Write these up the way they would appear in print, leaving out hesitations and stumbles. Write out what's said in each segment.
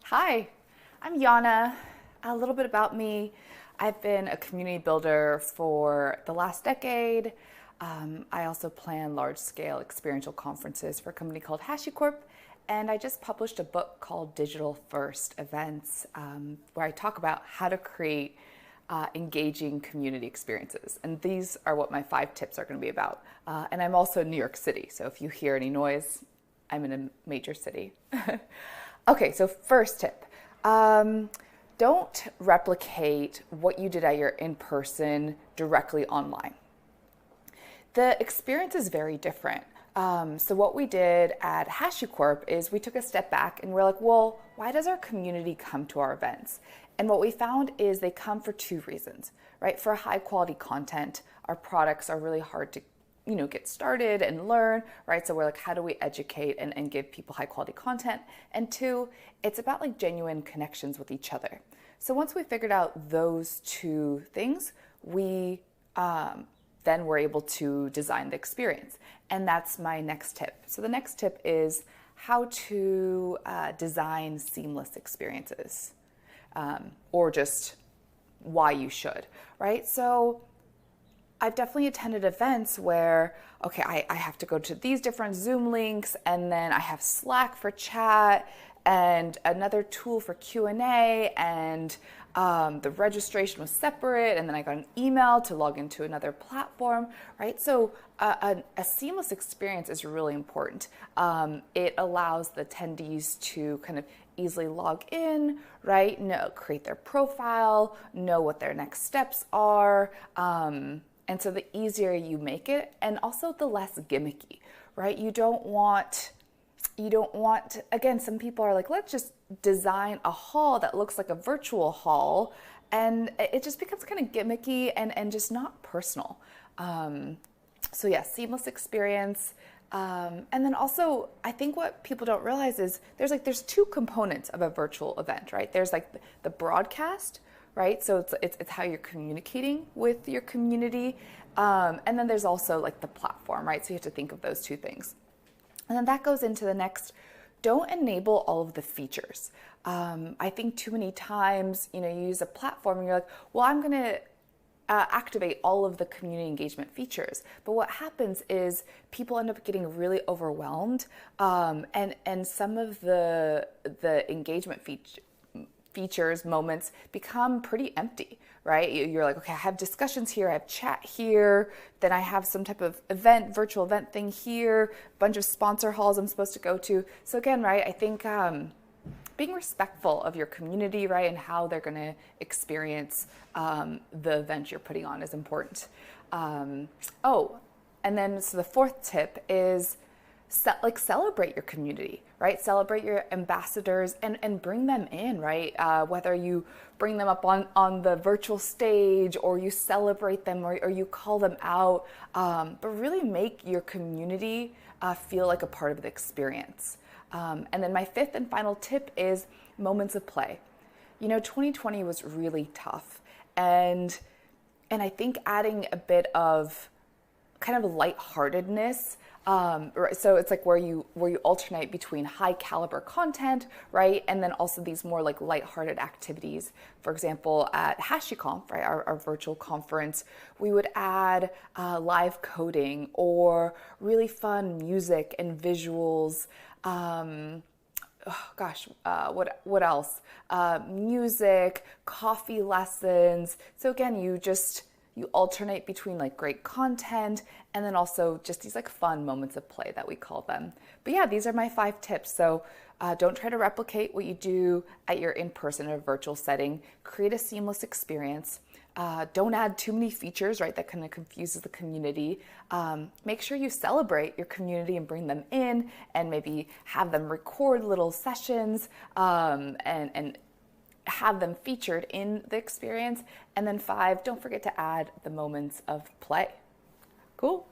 Hi, I'm Jana. A little bit about me. I've been a community builder for the last decade. I also plan large-scale experiential conferences for a company called HashiCorp, and I just published a book called Digital First Events, where I talk about how to create engaging community experiences. And these are what my 5 tips are going to be about. And I'm also in New York City, so if you hear any noise, I'm in a major city. Okay, so first tip. Don't replicate what you did at your in-person directly online. The experience is very different. So what we did at HashiCorp is we took a step back and we're like, well, why does our community come to our events? And what we found is they come for 2 reasons, right? For high quality content, our products are really hard to get started and learn, right? So we're like, how do we educate and give people high quality content? And 2, it's about like genuine connections with each other. So once we figured out those 2 things, we then were able to design the experience. And that's my next tip. So the next tip is how to design seamless experiences, or just why you should, right? So I've definitely attended events where, okay, I have to go to these different Zoom links, and then I have Slack for chat and another tool for Q&A, and the registration was separate, and then I got an email to log into another platform, right? So a seamless experience is really important. It allows the attendees to kind of easily log in, right? Create their profile, know what their next steps are. And so the easier you make it, and also the less gimmicky, right? You don't want, again, some people are like, let's just design a hall that looks like a virtual hall. And it just becomes kind of gimmicky and just not personal. So yeah, seamless experience. And then also, I think what people don't realize is there's 2 components of a virtual event, right? There's like the broadcast, right? So it's how you're communicating with your community. And then there's also like the platform, right? So you have to think of those 2 things. And then that goes into the next, don't enable all of the features. I think too many times, you use a platform and you're like, well, I'm going to activate all of the community engagement features. But what happens is people end up getting really overwhelmed. And some of the engagement features, moments become pretty empty, right? You're like, okay, I have discussions here, I have chat here, then I have some type of event, virtual event thing here, a bunch of sponsor halls I'm supposed to go to. So again, right, I think being respectful of your community, right, and how they're going to experience the event you're putting on is important. And then so the 4th tip is celebrate your community, right? Celebrate your ambassadors and bring them in, right? Whether you bring them up on the virtual stage or you celebrate them or you call them out, but really make your community feel like a part of the experience. And then my 5th and final tip is moments of play. 2020 was really tough, and I think adding a bit of kind of lightheartedness. So it's like where you alternate between high caliber content, right, and then also these more like lighthearted activities. For example, at HashiConf, right, our virtual conference, we would add live coding or really fun music and visuals. What else? Music, coffee lessons. So again, you alternate between like great content and then also just these like fun moments of play that we call them. But yeah, these are my 5 tips. So don't try to replicate what you do at your in-person or virtual setting. Create a seamless experience. Don't add too many features, right? That kind of confuses the community. Make sure you celebrate your community and bring them in, and maybe have them record little sessions and have them featured in the experience. And then 5, don't forget to add the moments of play. Cool.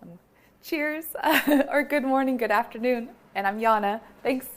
Cheers, or good morning, good afternoon. And I'm Jana. Thanks.